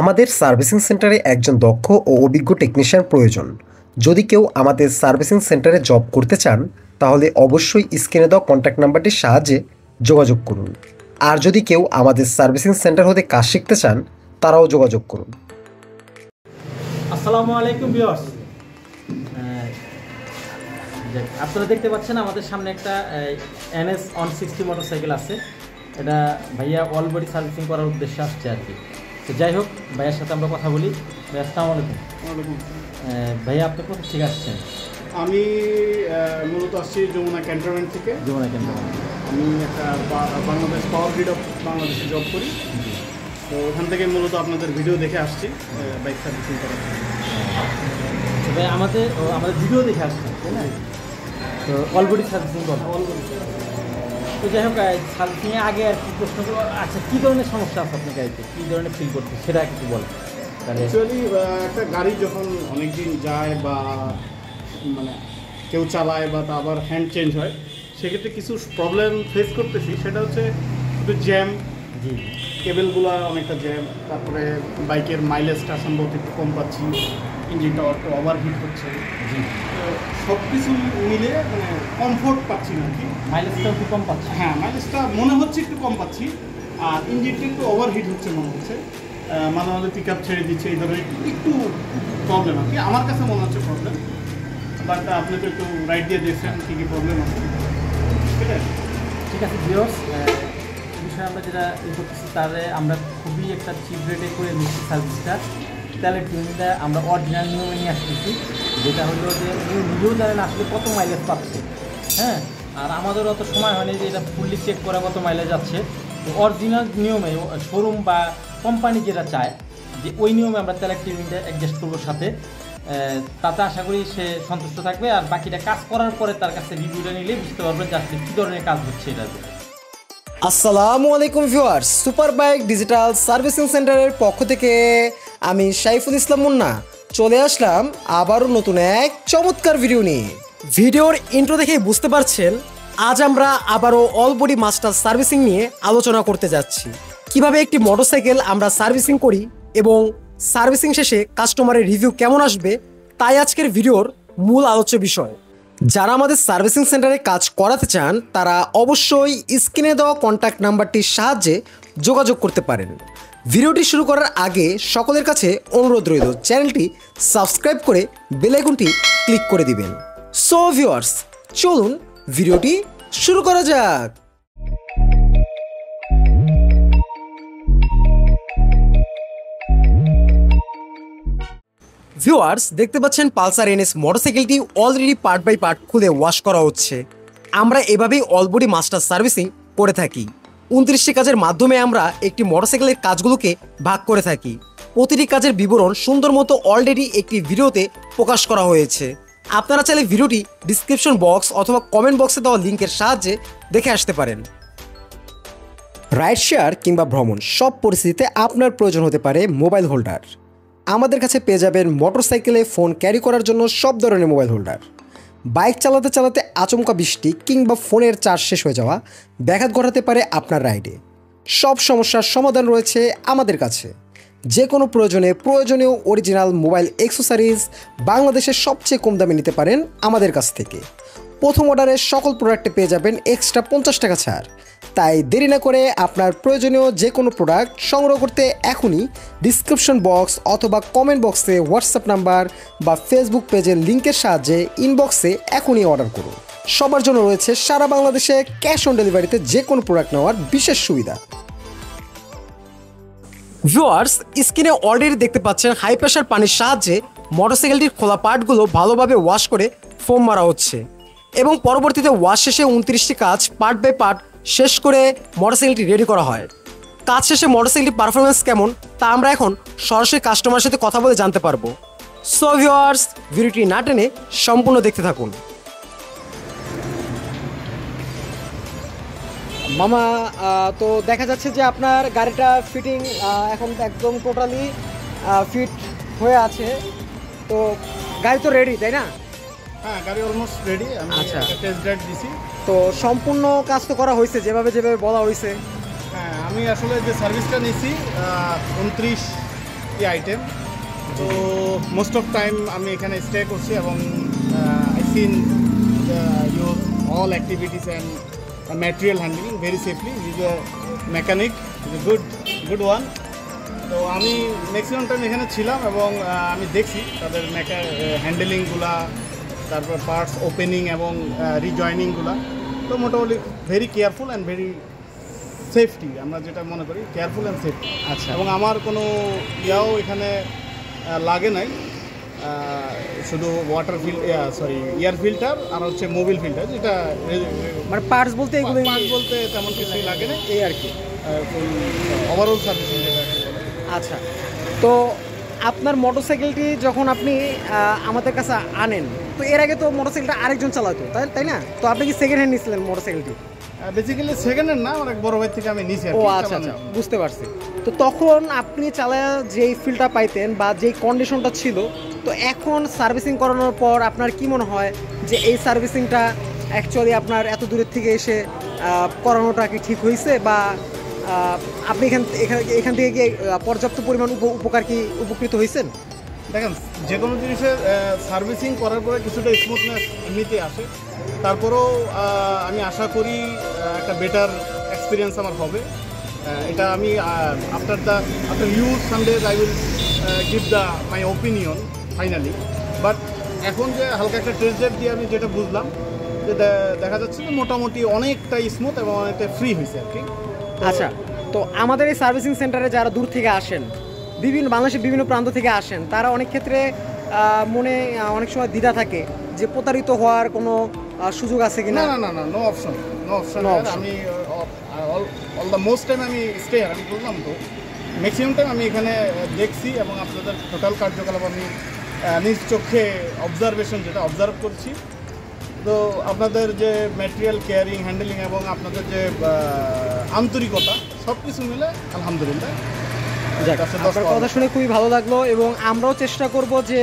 আমাদের সার্ভিসিং সেন্টারে একজন দক্ষ ও অভিজ্ঞ টেকনিশিয়ান প্রয়োজন। যদি কেউ আমাদের সার্ভিসিং সেন্টারে জব করতে চান তাহলে অবশ্যই স্ক্রিনে দেওয়া কন্ট্যাক্ট নাম্বারটির সাহায্যে যোগাযোগ করুন। আর যদি কেউ আমাদের সার্ভিসিং সেন্টার হতে কাজ শিখতে চান তারাও যোগাযোগ করুন। আসসালামু আলাইকুম ভিউয়ার্স, আপনারা দেখতে পাচ্ছেন আমাদের সামনে একটা NS 160 মোটরসাইকেল আছে। এটা ভাইয়া অল বডি সার্ভিসিং করার উদ্দেশ্যে আসছে আর কি। তো যাই হোক, ভাইয়ার সাথে আমরা কথা বলি। ভাইয়া আসসালামু আলাইকুম। ভাইয়া আপনি কোথা থেকে আসছেন? আমি মূলত আসছি যমুনা ক্যান্টনমেন্ট থেকে। যমুনা ক্যান্টনমেন্ট। আমি একটা বাংলাদেশ পাওয়ার গ্রিড অফ বাংলাদেশে জব করি। তো ওখান থেকে মূলত আপনাদের ভিডিও দেখে আসছি বাইক সার্ভিসিং করার। ভাই আমাদের ভিডিও দেখে আসছেন তাই না? তো অল বডি সার্ভিসিং করেন? All body. তো যাই হোক, সার্ভিসিংয়ে আগে আর কি প্রশ্নগুলো, আচ্ছা কী ধরনের সমস্যা আছে আপনার গাড়িতে, কী ধরনের ফিল করছে সেটা একটু বলেন। অ্যাকচুয়ালি একটা গাড়ি যখন অনেক দিন যায় বা মানে কেউ চালায় বা তা আবার হ্যান্ড চেঞ্জ হয়, সেক্ষেত্রে কিছু প্রবলেম ফেস করতেছি। সেটা হচ্ছে একটু জ্যাম, জি, কেবেলগুলো অনেকটা জ্যাম, তারপরে বাইকের মাইলেজটা সম্ভবত একটু কম পাচ্ছি, ইঞ্জিনটা একটু ওভারহিট হচ্ছে। জি, সব কিছু মিলে মানে কমফোর্ট পাচ্ছি না কি। মাইলেজটাও একটু কম পাচ্ছে? হ্যাঁ, মাইলেজটা মনে হচ্ছে একটু কম পাচ্ছি, আর ইঞ্জিনটা একটু ওভারহিট হচ্ছে মনে হচ্ছে। মাঝে মাঝে পিক আপ ছেড়ে দিচ্ছে, এই ধরনের একটু প্রবলেম আর কি আমার কাছে মনে হচ্ছে প্রবলেম। বাট আপনি তো একটু রাইড দিয়ে দেখছেন কী কী প্রবলেম আছে, ঠিক আছে? ঠিক আছে ভিউয়ার্স, এই বিষয়ে আমরা যেটা করতেছি তাহলে আমরা খুবই একটা চিপ রেটে করে নিচ্ছি সার্ভিসটা। তাহলে টিউনটা আমরা অরিজিনাল নিয়মে নিয়ে আসতেছি, যেটা হলো যে নিজেও জানেন আসলে কত মাইলেজ পাচ্ছে। হ্যাঁ, আর আমাদেরও অত সময় হয়নি যে এটা ফুললি চেক করা কত মাইলেজ যাচ্ছে। তো অরিজিনাল নিয়মে শোরুম বা কোম্পানি যেটা চায় যে ওই নিয়মে আমরা তেলের টিউনিংটা অ্যাডজাস্ট করবো সাথে। তাতে আশা করি সে সন্তুষ্ট থাকবে, আর বাকিটা কাজ করার পরে তার কাছে রিভিউটা নিলে বুঝতে পারবে যে আসলে কী ধরনের কাজ হচ্ছে এটাতে। আসসালামু আলাইকুম viewers, super bike digital servicing সেন্টারের পক্ষ থেকে আমি সাইফুল ইসলাম মুন্না চলে আসলাম আবারও নতুন এক চমৎকার ভিডিও নিয়ে। ভিডিওর ইন্ট্রো দেখেই বুঝতে পারছেন আজ আমরা আবারও অল বডি মাস্টার সার্ভিসিং নিয়ে আলোচনা করতে যাচ্ছি। কিভাবে একটি মোটরসাইকেল আমরা সার্ভিসিং করি এবং সার্ভিসিং শেষে কাস্টমারের রিভিউ কেমন আসবে, তাই আজকের ভিডিওর মূল আলোচ্য বিষয়। যারা আমাদের সার্ভিসিং সেন্টারে কাজ করাতে চান তারা অবশ্যই স্ক্রিনে দেওয়া কন্ট্যাক্ট নাম্বারটির সাহায্যে যোগাযোগ করতে পারেন। ভিডিওটি শুরু করার আগে সকলের কাছে অনুরোধ রইল চ্যানেলটি সাবস্ক্রাইব করে বেল আইকনটি ক্লিক করে দিবেন। সো ভিউয়ার্স, চলুন ভিডিওটি শুরু করা যাক। ভিউয়ার্স, দেখতে পাচ্ছেন পালসার NS মোটরসাইকেলটি অলরেডি পার্ট বাই পার্ট খুলে ওয়াশ করা হচ্ছে। আমরা এভাবেই অল বডি মাস্টার সার্ভিসিং করে থাকি। 29টি কাজের মাধ্যমে আমরা একটি মোটরসাইকেলের কাজগুলোকে ভাগ করে থাকি। প্রতিটি কাজের বিবরণ সুন্দর মতো অলরেডি একটি ভিডিওতে প্রকাশ করা হয়েছে। আপনারা চাইলে ভিডিওটি ডিসক্রিপশন বক্স অথবা কমেন্ট বক্সে দেওয়া লিঙ্কের সাহায্যে দেখে আসতে পারেন। রাইড শেয়ার কিংবা ভ্রমণ সব পরিস্থিতিতে আপনার প্রয়োজন হতে পারে মোবাইল হোল্ডার। আমাদের কাছে পেয়ে যাবেন মোটরসাইকেলে ফোন ক্যারি করার জন্য সব ধরনের মোবাইল হোল্ডার। বাইক চালাতে চালাতে আচমকা বৃষ্টি কিংবা ফোনের চার্জ শেষ হয়ে যাওয়া ব্যাঘাত ঘটাতে পারে আপনার রাইডে। সব সমস্যার সমাধান রয়েছে আমাদের কাছে। যে কোনো প্রয়োজনীয় অরিজিনাল মোবাইল অ্যাক্সেসরিজ বাংলাদেশের সবচেয়ে কম দামে নিতে পারেন আমাদের কাছ থেকে। প্রথম অর্ডারের সকল প্রোডাক্টে পেয়ে যাবেন এক্সট্রা 50 টাকা ছাড়। তাই দেরি না করে আপনার প্রয়োজনীয় যে কোনো প্রোডাক্ট সংগ্রহ করতে এখনই ডিসক্রিপশন বক্স অথবা কমেন্ট বক্সে হোয়াটসঅ্যাপ নাম্বার বা ফেসবুক পেজের লিঙ্কের সাহায্যে ইনবক্সে এখনই অর্ডার করুন। সবার জন্য রয়েছে সারা বাংলাদেশে ক্যাশ অন ডেলিভারিতে যে কোনো প্রোডাক্ট নেওয়ার বিশেষ সুবিধা। ভিউয়ার্স, স্ক্রিনে অলরেডি দেখতে পাচ্ছেন হাই প্রেশার পানির সাহায্যে মোটরসাইকেলটির খোলা পার্টগুলো ভালোভাবে ওয়াশ করে ফোম মারা হচ্ছে এবং পরবর্তীতে ওয়াশ শেষে 29টি কাজ পার্ট বাই পার্ট শেষ করে মোটরসাইকেলটি রেডি করা হয়। কাজ শেষে মোটরসাইকেলটির পারফরমেন্স কেমন তা আমরা এখন সরাসরি কাস্টমারের সাথে কথা বলে জানতে পারবো। সো ভিউয়ার্স, ভিডিওটি না টেনে সম্পূর্ণ দেখতে থাকুন। মামা, তো দেখা যাচ্ছে যে আপনার গাড়িটা ফিটিং এখন একদম টোটালি ফিট হয়ে আছে, তো গাড়ি তো রেডি তাই না? হ্যাঁ, গাড়ি অলমোস্ট রেডি। আমি টেস্ট ড্রাইভ দিছি। তো সম্পূর্ণ কাজ তো করা হয়েছে যেভাবে বলা হয়েছে। হ্যাঁ, আমি আমি আসলে যে সার্ভিসটা নিয়েছি 29টি আইটেম, তো মোস্ট অফ টাইম আমি এখানে স্টে করছি এবং I seen your all activities and material handling very safely. Is a mechanic, is a good one. তো আমি ম্যাক্সিমাম টাইম এখানে ছিলাম এবং আমি দেখছি তাদের হ্যান্ডেলিংগুলা, তারপর পার্টস ওপেনিং এবং রিজয়নিংগুলা। তো মোটামুটি very careful and very safety, আমরা যেটা মনে করি কেয়ারফুল অ্যান্ড সেফটি। আচ্ছা, এবং আমার কোনো ইয়াও এখানে লাগে নাই, শুধু এয়ার ফিল্টার আর হচ্ছে মোবিল ফিল্টার, যেটা মানে পার্টস বলতে এগুলো পার্টস বলতে তেমন কিছুই লাগে না, এই আর কি। ওভারঅল সার্ভিসিং যেটা আর কি বলে। আচ্ছা, তো আপনার মোটরসাইকেলটি যখন আপনি আমাদের কাছে আনেন, তো এর আগে তো মোটরসাইকেলটা আরেকজন চালাতো, তাই না? তো আপনি কি সেকেন্ড হ্যান্ড নিয়েছিলেন মোটরসাইকেলটি? বেসিক্যালি সেকেন্ড হ্যান্ড না, অনেক বড় ভাই থেকে আমি নিয়েছি। ও আচ্ছা, বুঝতে পারছি। তো তখন আপনি চালায় যেই ফিলটা পাইতেন বা যেই কন্ডিশনটা ছিল, তো এখন সার্ভিসিং করানোর পর আপনার কি মনে হয় যে এই সার্ভিসিংটা অ্যাকচুয়ালি আপনার এত দূরের থেকে এসে করানোটা কি ঠিক হয়েছে, বা আপনি এখান থেকে কি পর্যাপ্ত পরিমাণ উপকৃত হয়েছেন? দেখেন, যে কোনো জিনিসের সার্ভিসিং করার পরে কিছুটা স্মুথনেস এমনিতে আসে, তারপরেও আমি আশা করি একটা বেটার এক্সপিরিয়েন্স আমার হবে। এটা আমি after use সামডেজ I will give my opinion finally. But এখন যে হালকা একটা টেস্ট ড্রাইভ দিয়ে আমি যেটা বুঝলাম, যে দেখা যাচ্ছে যে মোটামুটি অনেকটা স্মুথ এবং অনেকটা ফ্রি হয়েছে আর কি। আচ্ছা, তো আমাদের এই সার্ভিসিং সেন্টারে যারা দূর থেকে আসেন, বাংলাদেশের বিভিন্ন প্রান্ত থেকে আসেন, তারা অনেক ক্ষেত্রে মনে অনেক সময় দ্বিধা থাকে যে প্রতারিত হওয়ার কোনো সুযোগ আছে কিনা। না, নো অপশন। আমি অল দ্য মোস্ট টাইম আমি স্টে, আমি বললাম তো ম্যাক্সিমাম টাইম আমি এখানে দেখছি এবং আপনাদের টোটাল কার্যকলাপ আমি নিজ চোখে যেটা অবজার্ভ করছি। তো আপনাদের যে ম্যাটেরিয়াল কেয়ারিং, হ্যান্ডেলিং এবং আপনাদের যে আন্তরিকতা, সব কিছু মিলে আলহামদুলিল্লাহ। আপনার কথা শুনে খুবই ভালো লাগলো, এবং আমরাও চেষ্টা করব যে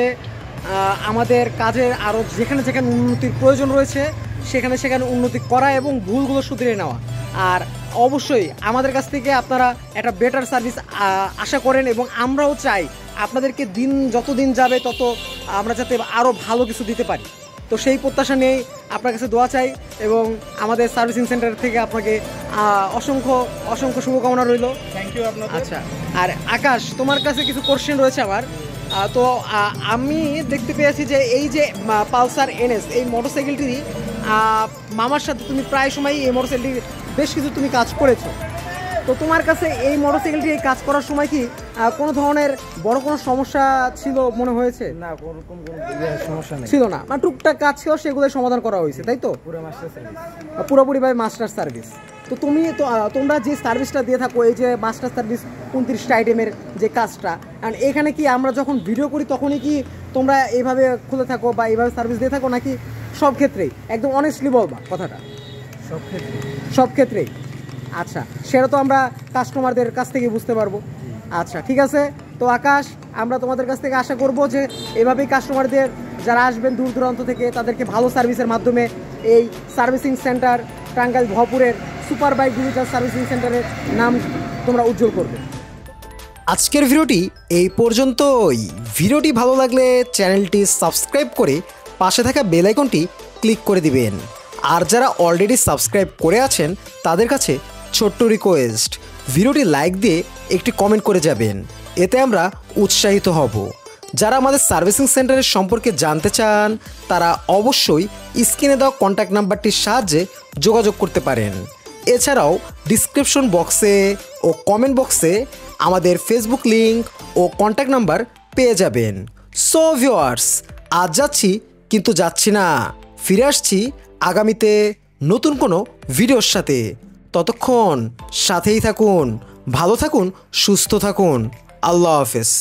আমাদের কাজের আরও যেখানে যেখানে উন্নতির প্রয়োজন রয়েছে সেখানে উন্নতি করা এবং ভুলগুলো শুধরে নেওয়া। আর অবশ্যই আমাদের কাছ থেকে আপনারা একটা বেটার সার্ভিস আশা করেন, এবং আমরাও চাই আপনাদেরকে যত দিন যাবে তত আমরা যাতে আরও ভালো কিছু দিতে পারি। তো সেই প্রত্যাশা নিয়েই আপনার কাছে দোয়া চাই, এবং আমাদের সার্ভিসিং সেন্টার থেকে আপনাকে অসংখ্য শুভকামনা রইল। থ্যাংক ইউ আপনাদের। আচ্ছা, আর আকাশ, তোমার কাছে কিছু কোশ্চেন রয়েছে আমার। তো আমি দেখতে পেয়েছি যে এই যে পালসার NS, এই মোটরসাইকেলটি মামার সাথে তুমি প্রায় সময় এই মোটরসাইকেলটি বেশ কিছু তুমি কাজ করেছো। তো তোমার কাছে এই মোটরসাইকেলটি এই কাজ করার সময় কি কোনো ধরনের বড় কোনো সমস্যা ছিল মনে হয়েছে? না, ওরকম কোনো সমস্যা নেই, ছিল না, মানে টুকটাক কাজ ছিল, সেগুলো সমাধান করা হয়েছে, তাই তো? পুরো মাস্টার সার্ভিস, পুরোপুরিভাবে মাস্টার সার্ভিস। তো তোমরা যে সার্ভিসটা দিয়ে থাকো, এই যে মাস্টার সার্ভিস 29টা আইটেমের যে কাজটা, কারণ এখানে কি আমরা যখন ভিডিও করি তখনই কি তোমরা এইভাবে খুলে থাকো বা এইভাবে সার্ভিস দিয়ে থাকো, নাকি সব ক্ষেত্রেই? একদম অনেস্টলি বলবা কথাটা। সব ক্ষেত্রেই। আচ্ছা, সেটা তো আমরা কাস্টমারদের কাছ থেকে বুঝতে পারবো। আচ্ছা, ঠিক আছে। তো আকাশ, আমরা তোমাদের কাছ থেকে আশা করব যে এভাবেই কাস্টমারদের যারা আসবেন দূর দূরান্ত থেকে, তাদেরকে ভালো সার্ভিসের মাধ্যমে এই সার্ভিসিং সেন্টার টাঙ্গাইল ভপুরের সুপার বাইক ডিজিটাল সার্ভিসিং সেন্টারের নাম তোমরা উজ্জ্বল করবে। আজকের ভিডিওটি এই পর্যন্তই। ভিডিওটি ভালো লাগলে চ্যানেলটি সাবস্ক্রাইব করে পাশে থাকা বেল আইকনটি ক্লিক করে দিবেন। আর যারা অলরেডি সাবস্ক্রাইব করে আছেন তাদের কাছে ছোট্ট রিকোয়েস্ট, ভিডিওটি লাইক দিয়ে একটি কমেন্ট করে যাবেন, এতে আমরা উৎসাহিত হব। যারা আমাদের সার্ভিসিং সেন্টারের সম্পর্কে জানতে চান তারা অবশ্যই স্ক্রিনে দেওয়া কন্ট্যাক্ট নাম্বারটির সাহায্যে যোগাযোগ করতে পারেন। এছাড়াও ডিসক্রিপশন বক্সে ও কমেন্ট বক্সে আমাদের ফেসবুক লিংক ও কন্ট্যাক্ট নাম্বার পেয়ে যাবেন। সো ভিউয়ার্স, আজ যাচ্ছি কিন্তু যাচ্ছি না, ফিরে আসছি আগামীতে নতুন কোনো ভিডিওর সাথে। ততক্ষণ সাথেই থাকুন, ভালো থাকুন, সুস্থ থাকুন। আল্লাহ হাফেজ।